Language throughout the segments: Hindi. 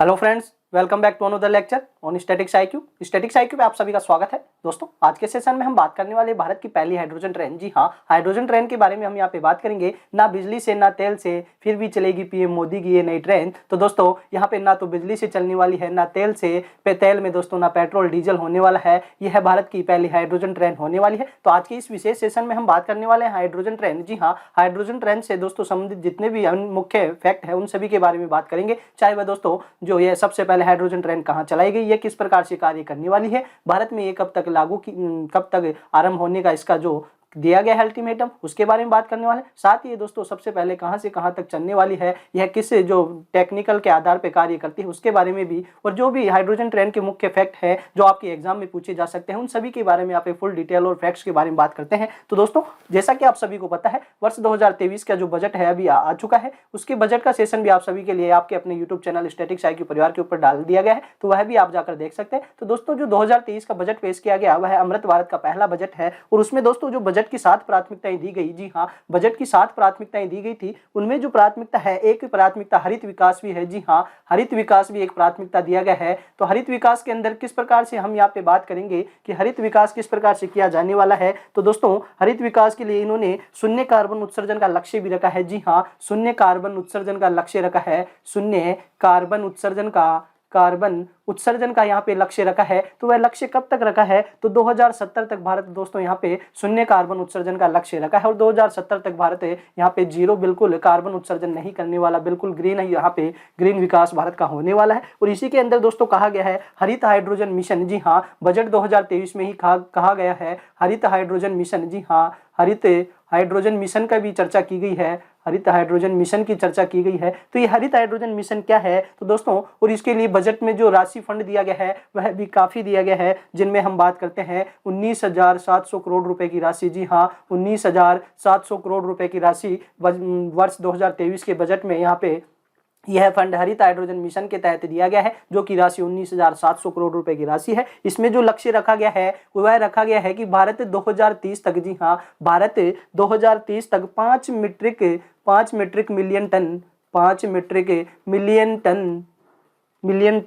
Hello friends, welcome back to another lecture on statics IQ. Statics IQ पे आप सभी का स्वागत है। दोस्तों, आज के सेशन में हम बात करने वाले भारत की पहली हाइड्रोजन ट्रेन। जी हाँ, हाइड्रोजन ट्रेन के बारे में हम यहाँ पे बात करेंगे। ना बिजली से ना तेल से फिर भी चलेगी पीएम मोदी की ये नई ट्रेन। तो दोस्तों, यहाँ पे ना तो बिजली से चलने वाली है, ना तेल से, तेल में दोस्तों ना पेट्रोल डीजल होने वाला है। यह है भारत की पहली हाइड्रोजन ट्रेन होने वाली है। तो आज के इस विशेष सेशन में हम बात करने वाले हैं हाइड्रोजन ट्रेन। जी हाँ, हाइड्रोजन ट्रेन से दोस्तों संबंधित जितने भी मुख्य फैक्ट है उन सभी के बारे में बात करेंगे। चाहे वह दोस्तों जो ये सबसे पहले हाइड्रोजन ट्रेन कहाँ चलाई गई, ये किस प्रकार से कार्य करने वाली है, भारत में ये कब तक आरंभ होने का इसका जो दिया गया है अल्टीमेटम, उसके बारे में बात करने वाले। साथ ही दोस्तों सबसे पहले कहां से कहां तक चलने वाली है, यह किस जो टेक्निकल के आधार पर कार्य करती है उसके बारे में भी, और जो भी हाइड्रोजन ट्रेन के मुख्य फैक्ट है जो आपके एग्जाम में पूछे जा सकते हैं उन सभी के बारे में आप फुल डिटेल और फैक्ट्स के बारे में बात करते हैं। तो दोस्तों, जैसा कि आप सभी को पता है, वर्ष 2023 का जो बजट है अभी आ चुका है। उसके बजट का सेशन भी आप सभी के लिए आपके अपने यूट्यूब चैनल स्टैटिक्स आईक्यू परिवार के ऊपर डाल दिया गया है, तो वह भी आप जाकर देख सकते हैं। तो दोस्तों, जो 2023 का बजट पेश किया गया वह अमृत भारत का पहला बजट है, और उसमें दोस्तों जो बजट की 7 प्राथमिकताएं दी गई। जी हाँ, बजट की 7 प्राथमिकताएं दी गई थी। उनमें जो प्राथमिकता है, एक प्राथमिकता हरित विकास भी है। जी हाँ, हरित विकास भी एक प्राथमिकता दिया गया है। तो हरित विकास के अंदर किस प्रकार से हम यहाँ पे बात करेंगे कि हरित विकास किस प्रकार से किया जाने वाला है। तो दोस्तों, हरित विकास के लिए इन्होंने शून्य कार्बन उत्सर्जन का लक्ष्य भी रखा है। जी हाँ, शून्य कार्बन उत्सर्जन का लक्ष्य रखा है। शून्य कार्बन उत्सर्जन का यहाँ पे लक्ष्य रखा है। तो वह लक्ष्य कब तक रखा है, तो 2070 तक भारत दोस्तों यहाँ पे शून्य कार्बन उत्सर्जन का लक्ष्य रखा है, और 2070 तक भारत यहाँ पे जीरो बिल्कुल कार्बन उत्सर्जन नहीं करने वाला, बिल्कुल ग्रीन है, यहाँ पे ग्रीन विकास भारत का होने वाला है। और इसी के अंदर दोस्तों कहा गया है हरित हाइड्रोजन मिशन। जी हाँ, बजट 2023 में ही कहा गया है हरित हाइड्रोजन मिशन। जी हाँ, हरित हाइड्रोजन मिशन का भी चर्चा की गई है, हरित हाइड्रोजन मिशन की चर्चा की गई है। तो ये हरित हाइड्रोजन मिशन क्या है, तो दोस्तों, और इसके लिए बजट में जो राशि फंड दिया गया है वह भी काफी दिया गया है, जिनमें हम बात करते हैं 19,700 करोड़ रुपए की राशि। जी हाँ, 19,700 करोड़ रुपए की राशि वर्ष 2023 के बजट में यहाँ पे यह फंड हरित हाइड्रोजन मिशन के तहत दिया गया है, जो कि राशि 19,700 करोड़ रुपए की राशि है। इसमें जो लक्ष्य रखा गया है वह रखा गया है कि भारत 2030 तक, जी हाँ, भारत 2030 तक 5 मीट्रिक मिलियन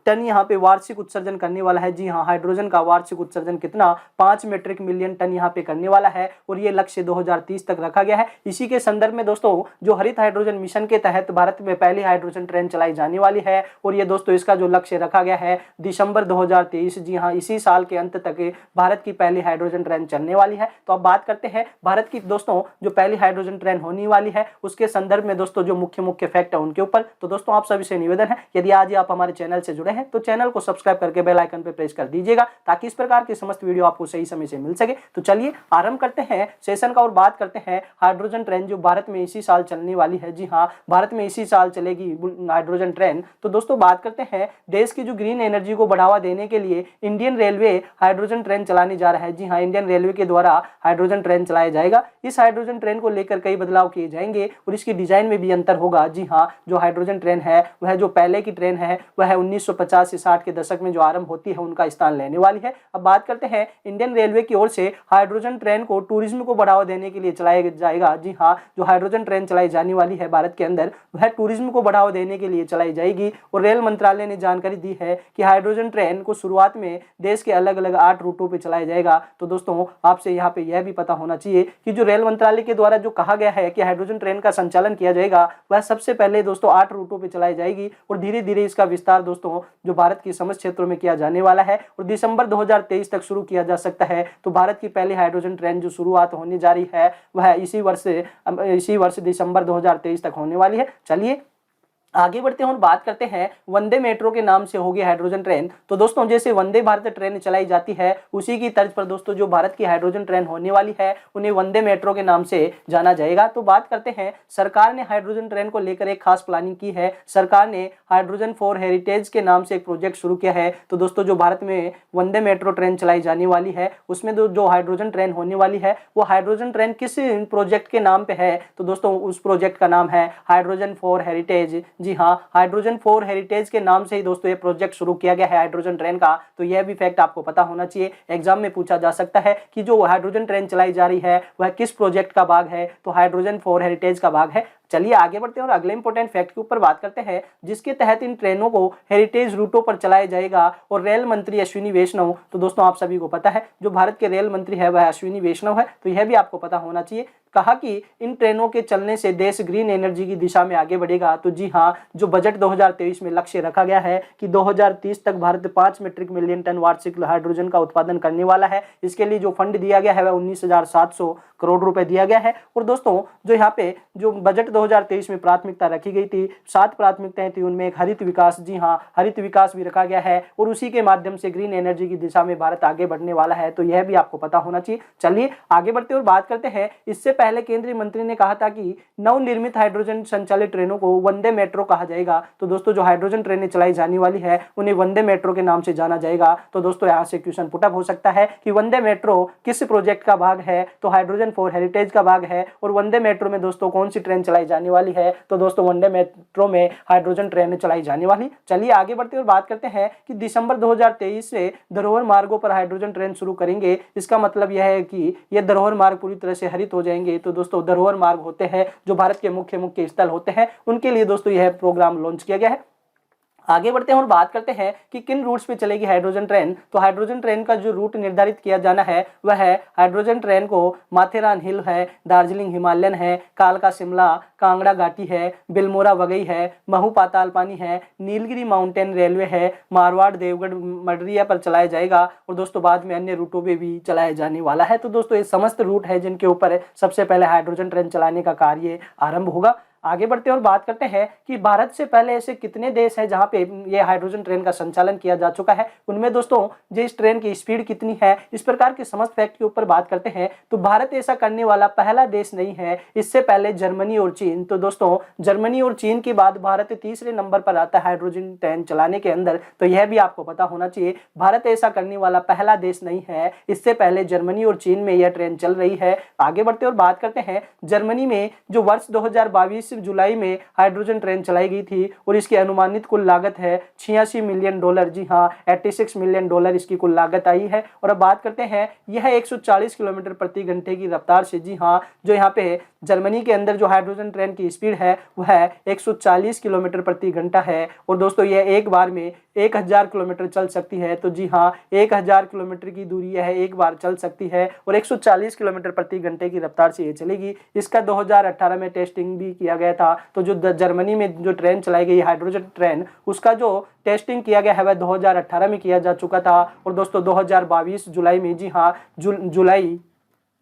टन यहाँ पे वार्षिक उत्सर्जन करने वाला है। जी हाँ, हाइड्रोजन का वार्षिक उत्सर्जन कितना, 5 मीट्रिक मिलियन टन यहाँ पे करने वाला है, और ये लक्ष्य 2030 तक रखा गया है। इसी के संदर्भ में दोस्तों जो हरित हाइड्रोजन मिशन के तहत भारत में पहली हाइड्रोजन ट्रेन चलाई जाने वाली है, और ये दोस्तों इसका जो लक्ष्य रखा गया है दिसंबर 2023, जी हाँ, इसी साल के अंत तक भारत की पहली हाइड्रोजन ट्रेन चलने वाली है। तो अब बात करते हैं भारत की दोस्तों जो पहली हाइड्रोजन ट्रेन होने वाली है उसके संदर्भ में दोस्तों जो मुख्य फैक्ट है उनके ऊपर। तो दोस्तों आप सभी से निवेदन है, यदि आज आप हमारे चैनल से जुड़े हैं तो चैनल को सब्सक्राइब करके बेल आइकन पे प्रेस कर दीजिएगा, ताकि इस प्रकार की समस्त वीडियो आपको सही समय से मिल सके। तो चलिए आरंभ करते हैं सेशन का और बात करते हैं हाइड्रोजन ट्रेन जो भारत में इसी साल चलने वाली है। जी हाँ, भारत में इसी साल चलेगी हाइड्रोजन ट्रेन। तो दोस्तों बात करते हैं देश की जो ग्रीन एनर्जी को बढ़ावा देने के लिए इंडियन रेलवे हाइड्रोजन ट्रेन चलाने जा रहा है। जी हाँ, इंडियन रेलवे के द्वारा हाइड्रोजन ट्रेन चलाया जाएगा। इस हाइड्रोजन ट्रेन को लेकर कई बदलाव किए जाएंगे और इसकी डिजाइन में भी अंतर होगा। जी हाँ, जो हाइड्रोजन ट्रेन है वह जो पहले की ट्रेन है वह 1950 से 60 के दशक में जो आरंभ होती है उनका स्थान लेने वाली है। अब बात करते हैं इंडियन रेलवे की ओर से हाइड्रोजन ट्रेन को टूरिज्म को बढ़ावा देने के लिए चलाया जाएगा। जी हाँ, जो हाइड्रोजन ट्रेन चलाई जाने वाली है भारत के अंदर वह टूरिज्म को बढ़ावा देने के लिए चलाई जाएगी। और रेल मंत्रालय ने जानकारी दी है कि हाइड्रोजन ट्रेन को शुरुआत में देश के अलग अलग 8 रूटों पर चलाया जाएगा। तो दोस्तों आपसे यहाँ पे यह भी पता होना चाहिए कि जो रेल मंत्रालय के द्वारा जो कहा गया है कि हाइड्रोजन ट्रेन का संचालन किया जाएगा वह सबसे पहले दोस्तों 8 रूटों पर चलाई जाएगी, और धीरे धीरे इसका विस्तार दोस्तों जो भारत की समस्त क्षेत्रों में किया जाने वाला है, और दिसंबर 2023 तक शुरू किया जा सकता है। तो भारत की पहली हाइड्रोजन ट्रेन जो शुरुआत होने जा रही है वह इसी वर्ष दिसंबर 2023 तक होने वाली है। चलिए आगे बढ़ते हैं और बात करते हैं वंदे मेट्रो के नाम से होगी हाइड्रोजन ट्रेन। तो दोस्तों जैसे वंदे भारत ट्रेन चलाई जाती है उसी की तर्ज पर दोस्तों जो भारत की हाइड्रोजन ट्रेन होने वाली है उन्हें वंदे मेट्रो के नाम से जाना जाएगा। तो बात करते हैं सरकार ने हाइड्रोजन ट्रेन को लेकर एक खास प्लानिंग की है। सरकार ने हाइड्रोजन फॉर हेरिटेज के नाम से एक प्रोजेक्ट शुरू किया है। तो दोस्तों जो भारत में वंदे मेट्रो ट्रेन चलाई जाने वाली है उसमें जो हाइड्रोजन ट्रेन होने वाली है वो हाइड्रोजन ट्रेन किस प्रोजेक्ट के नाम पे है, तो दोस्तों उस प्रोजेक्ट का नाम है हाइड्रोजन फॉर हेरिटेज। जी हाँ, हाइड्रोजन फॉर हेरिटेज के नाम से ही दोस्तों ये प्रोजेक्ट शुरू किया गया है हाइड्रोजन ट्रेन का। तो यह भी फैक्ट आपको पता होना चाहिए, एग्जाम में पूछा जा सकता है कि जो हाइड्रोजन ट्रेन चलाई जा रही है वह किस प्रोजेक्ट का भाग है, तो हाइड्रोजन फॉर हेरिटेज का भाग है। चलिए आगे बढ़ते हैं और अगले इंपॉर्टेंट फैक्ट के ऊपर बात करते हैं, जिसके तहत इन ट्रेनों को हेरिटेज रूटों पर चलाया जाएगा। और रेल मंत्री अश्विनी वैष्णव, तो दोस्तों आप सभी को पता है जो भारत के रेल मंत्री है वह अश्विनी वैष्णव है, तो यह भी आपको पता होना चाहिए। कहा कि इन ट्रेनों के चलने से देश ग्रीन एनर्जी की दिशा में आगे बढ़ेगा। तो जी हाँ, जो बजट 2023 में लक्ष्य रखा गया है कि 2030 तक भारत 5 मीट्रिक मिलियन टन वार्षिक हाइड्रोजन का उत्पादन करने वाला है। इसके लिए जो फंड दिया गया है वह 19,700 करोड़ रुपए दिया गया है। और दोस्तों जो यहाँ पे जो बजट 2023 में प्राथमिकता रखी गई थी, 7 प्राथमिकताएं थी, उनमें एक हरित विकास, जी हाँ हरित विकास भी रखा गया है और उसी के माध्यम से ग्रीन एनर्जी की दिशा में भारत आगे बढ़ने वाला है। तो यह भी आपको पता होना चाहिए। चलिए आगे बढ़ते और बात करते हैं, इससे पहले केंद्रीय मंत्री ने कहा था कि नवनिर्मित हाइड्रोजन संचालित ट्रेनों को वंदे मेट्रो कहा जाएगा। तो दोस्तों जो हाइड्रोजन ट्रेनें चलाई जाने वाली है उन्हें वंदे मेट्रो के नाम से जाना जाएगा। तो दोस्तों यहाँ से क्वेश्चन पुटअप हो सकता है कि वंदे मेट्रो किस प्रोजेक्ट का भाग है, तो हाइड्रोजन फॉर हेरिटेज का भाग है। और वंदे मेट्रो में दोस्तों कौन सी ट्रेन चलाई जाने वाली है, तो दोस्तों वंदे मेट्रो में हाइड्रोजन ट्रेन चलाई जाने वाली। चलिए आगे बढ़ते और बात करते हैं कि दिसंबर 2023 से धरोहर मार्गों पर हाइड्रोजन ट्रेन शुरू करेंगे। इसका मतलब यह है कि ये धरोहर मार्ग पूरी तरह से हरित हो जाएंगे। तो दोस्तों धरोहर मार्ग होते हैं जो भारत के मुख्य स्थल होते हैं, उनके लिए दोस्तों यह प्रोग्राम लॉन्च किया गया है। आगे बढ़ते हैं और बात करते हैं कि किन रूट्स पे चलेगी हाइड्रोजन ट्रेन। तो हाइड्रोजन ट्रेन का जो रूट निर्धारित किया जाना है वह है, हाइड्रोजन ट्रेन को माथेरान हिल है, दार्जिलिंग हिमालयन है, कालका शिमला, कांगड़ा घाटी है, बिल्मोरा वगई है, महू पाताल पानी है, नीलगिरी माउंटेन रेलवे है, मारवाड़ देवगढ़ मडरिया पर चलाया जाएगा। और दोस्तों बाद में अन्य रूटों पे भी चलाया जाने वाला है। तो दोस्तों ये समस्त रूट है जिनके ऊपर सबसे पहले हाइड्रोजन ट्रेन चलाने का कार्य आरंभ होगा। आगे बढ़ते हैं और बात करते हैं कि भारत से पहले ऐसे कितने देश हैं जहां पे ये हाइड्रोजन ट्रेन का संचालन किया जा चुका है, उनमें दोस्तों जो इस ट्रेन की स्पीड कितनी है, इस प्रकार के समस्त फैक्ट के ऊपर बात करते हैं। तो भारत ऐसा करने वाला पहला देश नहीं है, इससे पहले जर्मनी और चीन। तो दोस्तों जर्मनी और चीन के बाद भारत तीसरे नंबर पर आता है हाइड्रोजन ट्रेन चलाने के अंदर। तो यह भी आपको पता होना चाहिए, भारत ऐसा करने वाला पहला देश नहीं है, इससे पहले जर्मनी और चीन में यह ट्रेन चल रही है। आगे बढ़ते और बात करते हैं, जर्मनी में जो वर्ष 2022 जुलाई में हाइड्रोजन ट्रेन चलाई गई थी और इसकी अनुमानित कुल लागत है 86 मिलियन डॉलर। जी हाँ 86 मिलियन डॉलर इसकी कुल लागत आई है। और अब बात करते हैं, यह 140 किलोमीटर प्रति घंटे की रफ्तार से, जी हाँ जो यहाँ पे जर्मनी के अंदर जो हाइड्रोजन ट्रेन की स्पीड है वह 140 किलोमीटर प्रति घंटा है। और दोस्तों यह एक बार में 1000 किलोमीटर चल सकती है। तो जी हाँ 1000 किलोमीटर की दूरी यह एक बार चल सकती है और 140 किलोमीटर प्रति घंटे की रफ्तार से ये चलेगी। इसका 2018 में टेस्टिंग भी किया गया था। तो जो जर्मनी में जो ट्रेन चलाई गई हाइड्रोजन ट्रेन, उसका जो टेस्टिंग किया गया है वह 2018 में किया जा चुका था। और दोस्तों 2022 जुलाई में, जी हाँ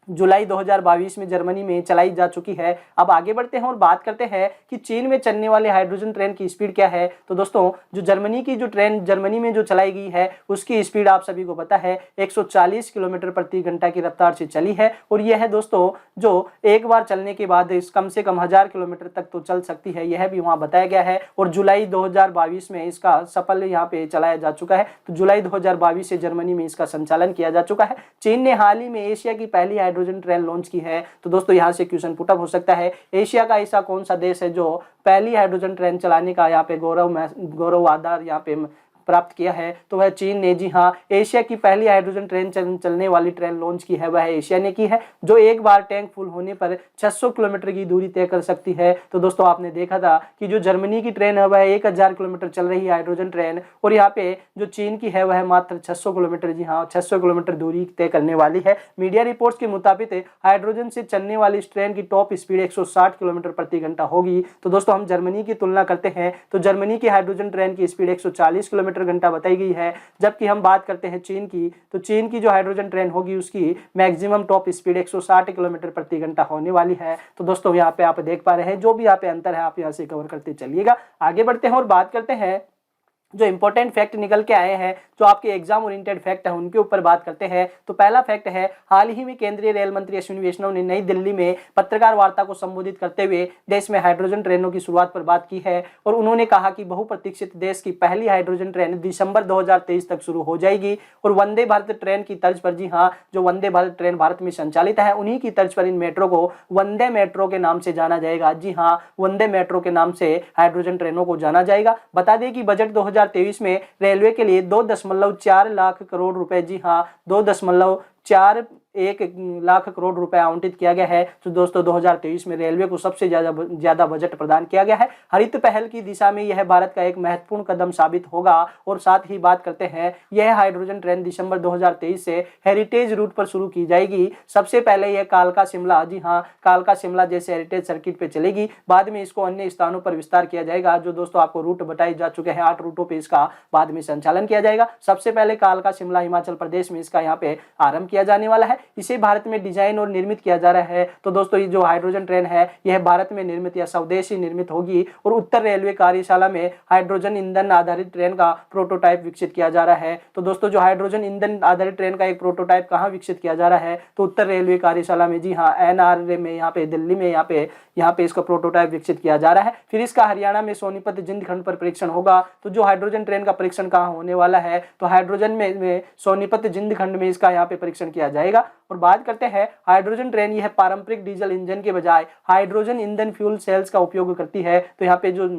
जुलाई 2022 में जर्मनी में चलाई जा चुकी है। अब आगे बढ़ते हैं और बात करते हैं कि चीन में चलने वाले हाइड्रोजन ट्रेन की स्पीड क्या है। तो दोस्तों जो जर्मनी की जो ट्रेन जर्मनी में जो चलाई गई है उसकी स्पीड आप सभी को पता है 140 किलोमीटर प्रति घंटा की रफ्तार से चली है। और यह है दोस्तों जो एक बार चलने के बाद कम से कम 1000 किलोमीटर तक तो चल सकती है, यह भी वहाँ बताया गया है। और जुलाई 2022 में इसका सफल यहाँ पे चलाया जा चुका है। तो जुलाई 2022 से जर्मनी में इसका संचालन किया जा चुका है। चीन ने हाल ही में एशिया की पहली हाइड्रोजन ट्रेन लॉन्च की है। तो दोस्तों यहाँ से क्वेश्चन पुटअप हो सकता है, एशिया का ऐसा कौन सा देश है जो पहली हाइड्रोजन ट्रेन चलाने का यहाँ पे गौरव आधार यहाँ पे प्राप्त किया है। तो वह चीन ने, जी हाँ एशिया की पहली हाइड्रोजन ट्रेन चलने वाली ट्रेन लॉन्च की है वह एशिया ने की है, जो एक बार टैंक फुल होने पर 600 किलोमीटर की दूरी तय कर सकती है। तो दोस्तों आपने देखा था कि जो जर्मनी की ट्रेन है वह 1000 किलोमीटर चल रही है हाइड्रोजन ट्रेन, और यहाँ पे जो चीन की है वह मात्र 600 किलोमीटर, जी हाँ 600 किलोमीटर दूरी तय करने वाली है। मीडिया रिपोर्ट्स के मुताबिक हाइड्रोजन से चलने वाली इस ट्रेन की टॉप स्पीड 160 किलोमीटर प्रति घंटा होगी। तो दोस्तों हम जर्मनी की तुलना करते हैं तो जर्मनी की हाइड्रोजन ट्रेन की स्पीड 140 किलोमीटर घंटा बताई गई है। जबकि हम बात करते हैं चीन की, तो चीन की जो हाइड्रोजन ट्रेन होगी उसकी मैक्सिमम टॉप स्पीड 160 किलोमीटर प्रति घंटा होने वाली है। तो दोस्तों यहाँ पे आप देख पा रहे हैं जो भी यहाँ पे अंतर है आप यहाँ से कवर करते चलिएगा। आगे बढ़ते हैं और बात करते हैं जो इंपॉर्टेंट फैक्ट निकल के आए हैं, जो आपके एग्जाम ओरिएंटेड फैक्ट है उनके ऊपर बात करते हैं। तो पहला फैक्ट है, हाल ही में केंद्रीय रेल मंत्री अश्विनी वैष्णव ने नई दिल्ली में पत्रकार वार्ता को संबोधित करते हुए देश में हाइड्रोजन ट्रेनों की शुरुआत पर बात की है। और उन्होंने कहा कि बहुप्रतीक्षित देश की पहली हाइड्रोजन ट्रेन दिसंबर 2023 तक शुरू हो जाएगी और वंदे भारत ट्रेन की तर्ज पर, जी हाँ जो वंदे भारत ट्रेन भारत में संचालित है उन्हीं की तर्ज पर इन मेट्रो को वंदे मेट्रो के नाम से जाना जाएगा। जी हाँ वंदे मेट्रो के नाम से हाइड्रोजन ट्रेनों को जाना जाएगा। बता दें कि बजट 2023 में रेलवे के लिए 2.4 लाख करोड़ रुपए, जी हाँ 2.41 1 लाख करोड़ रुपए आवंटित किया गया है। तो दोस्तों 2023 में रेलवे को सबसे ज्यादा बजट प्रदान किया गया है। हरित पहल की दिशा में यह भारत का एक महत्वपूर्ण कदम साबित होगा। और साथ ही बात करते हैं, यह हाइड्रोजन ट्रेन दिसंबर 2023 से हेरिटेज रूट पर शुरू की जाएगी। सबसे पहले यह कालका शिमला, जी हाँ, कालका शिमला जैसे हेरिटेज सर्किट पे चलेगी। बाद में इसको अन्य स्थानों पर विस्तार किया जाएगा। जो दोस्तों आपको रूट बताए जा चुके हैं, 8 रूटों पे इसका बाद में संचालन किया जाएगा। सबसे पहले कालका शिमला हिमाचल प्रदेश में इसका यहाँ पे आरंभ किया जाने वाला है। इसे भारत में डिजाइन और निर्मित किया जा रहा है। तो दोस्तों ये जो हाइड्रोजन ट्रेन है, यह भारत में निर्मित या स्वदेशी निर्मित होगी। और उत्तर रेलवे कार्यशाला में हाइड्रोजन ईंधन आधारित ट्रेन का प्रोटोटाइप विकसित किया जा रहा है। तो दोस्तों जो हाइड्रोजन ईंधन आधारित ट्रेन का एक प्रोटोटाइप कहाँ विकसित किया जा रहा है, तो उत्तर रेलवे कार्यशाला में, जी हाँ, NRA में, यहाँ पे दिल्ली में, यहाँ पे इसका प्रोटोटाइप विकसित किया जा रहा है। फिर इसका हरियाणा में सोनीपत जिंद खंड पर परीक्षण होगा। तो जो हाइड्रोजन ट्रेन का परीक्षण कहाँ होने वाला है, तो हाइड्रोजन में सोनीपत जिंद खंड में इसका यहाँ पे परीक्षण किया जाएगा। और बात करते हैं हाइड्रोजन ट्रेन, यह पारंपरिक डीजल इंजन के बजाय हाइड्रोजन ईंधन फ्यूल सेल्स का उपयोग करती है। तो यहाँ पे जो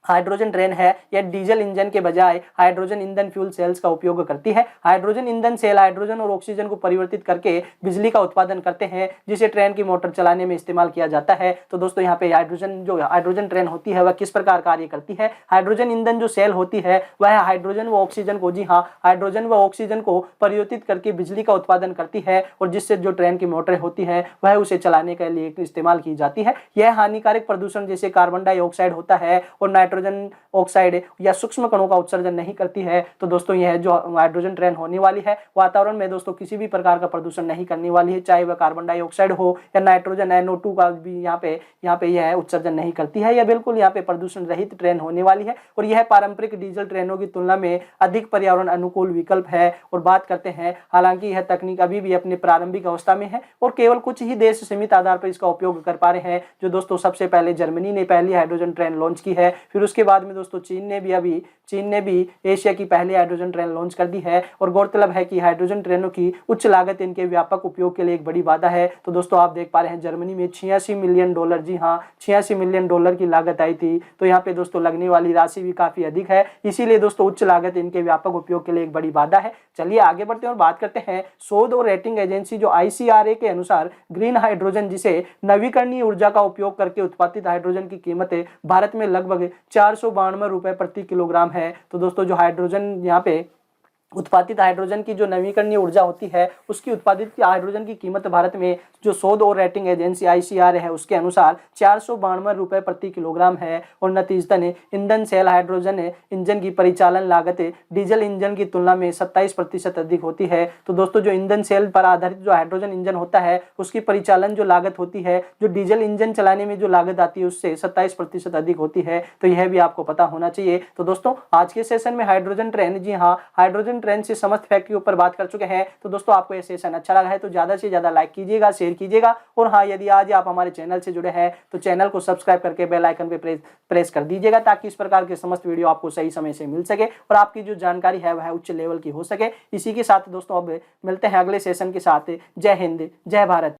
हाइड्रोजन ट्रेन है, यह डीजल इंजन के बजाय हाइड्रोजन ईंधन फ्यूल सेल्स का उपयोग करती है। हाइड्रोजन ईंधन सेल हाइड्रोजन और ऑक्सीजन को परिवर्तित करके बिजली का उत्पादन करते हैं, जिसे ट्रेन की मोटर चलाने में इस्तेमाल किया जाता है। तो दोस्तों यहाँ पे हाइड्रोजन ट्रेन होती है, वह किस प्रकार कार्य करती है। हाइड्रोजन ईंधन जो सेल होती है, वह हाइड्रोजन व ऑक्सीजन को, जी हाँ, हाइड्रोजन व ऑक्सीजन को परिवर्तित करके बिजली का उत्पादन करती है। और जिससे जो ट्रेन की मोटर होती है, वह उसे चलाने के लिए इस्तेमाल की जाती है। यह हानिकारक प्रदूषण जैसे कार्बन डाइऑक्साइड होता है और नाइट्रोजन ऑक्साइड या सूक्ष्म कणों का उत्सर्जन नहीं करती है। तो दोस्तों यह जो हाइड्रोजन ट्रेन होने वाली है, वातावरण में दोस्तों किसी भी प्रकार का प्रदूषण नहीं करने वाली है, चाहे वह कार्बन डाइऑक्साइड हो या नाइट्रोजन NO2 का भी यहाँ पे यह उत्सर्जन नहीं करती है। यह बिल्कुल यहाँ पे प्रदूषण रहित ट्रेन होने वाली है। और यह पारंपरिक डीजल ट्रेनों की तुलना में अधिक पर्यावरण अनुकूल विकल्प है। और बात करते हैं, हालांकि यह तकनीक अभी भी अपनी प्रारंभिक अवस्था में है और केवल कुछ ही देश सीमित आधार पर इसका उपयोग कर पा रहे हैं। जो दोस्तों सबसे पहले जर्मनी ने पहली हाइड्रोजन ट्रेन लॉन्च की है। फिर उसके बाद में दोस्तों चीन ने भी एशिया की पहली हाइड्रोजन ट्रेन लॉन्च कर दी है। और गौरतलब है कि हाइड्रोजन ट्रेनों की उच्च लागत इनके व्यापक उपयोग के लिए एक बड़ी बाधा है। तो दोस्तों आप देख पा रहे हैं, जर्मनी में $86 मिलियन, जी हाँ, $86 मिलियन की लागत आई थी। तो यहाँ पे दोस्तों लगने वाली राशि भी काफी अधिक है। इसीलिए दोस्तों उच्च लागत इनके व्यापक उपयोग के लिए एक बड़ी बाधा है। चलिए आगे बढ़ते हैं और बात करते हैं, शोध और रेटिंग एजेंसी जो ICRA के अनुसार ग्रीन हाइड्रोजन, जिसे नवीकरणीय ऊर्जा का उपयोग करके उत्पादित हाइड्रोजन की कीमतें भारत में लगभग 492 रुपए प्रति किलोग्राम है। तो दोस्तों जो हाइड्रोजन यहाँ पे उत्पादित हाइड्रोजन की जो नवीकरणीय ऊर्जा होती है, उसकी उत्पादित हाइड्रोजन की कीमत भारत में जो शोध और रेटिंग एजेंसी ICRA है, उसके अनुसार 492 रुपए प्रति किलोग्राम है। और नतीजतन ईंधन सेल हाइड्रोजन इंजन की परिचालन लागत डीजल इंजन की तुलना में 27% अधिक होती है। तो दोस्तों जो ईंधन सेल पर आधारित जो हाइड्रोजन इंजन होता है, उसकी परिचालन जो लागत होती है, जो डीजल इंजन चलाने में जो लागत आती है, उससे 27% अधिक होती है। तो यह भी आपको पता होना चाहिए। तो दोस्तों आज के सेशन में हाइड्रोजन ट्रेन, जी हाँ, हाइड्रोजन ट्रेन से समस्त फैक्ट के ऊपर बात कर चुके हैं। तो दोस्तों आपको ये सेशन अच्छा लगा है तो ज्यादा से ज्यादा लाइक कीजिएगा, शेयर कीजिएगा। और हाँ, यदि आज आप हमारे चैनल से जुड़े हैं तो चैनल को सब्सक्राइब करके बेल आइकन पे प्रेस कर दीजिएगा, ताकि इस प्रकार के समस्त वीडियो आपको सही समय से मिल सके और आपकी जो जानकारी है वह उच्च लेवल की हो सके। इसी के साथ दोस्तों अब मिलते हैं अगले सेशन के साथ। जय हिंद, जय भारत।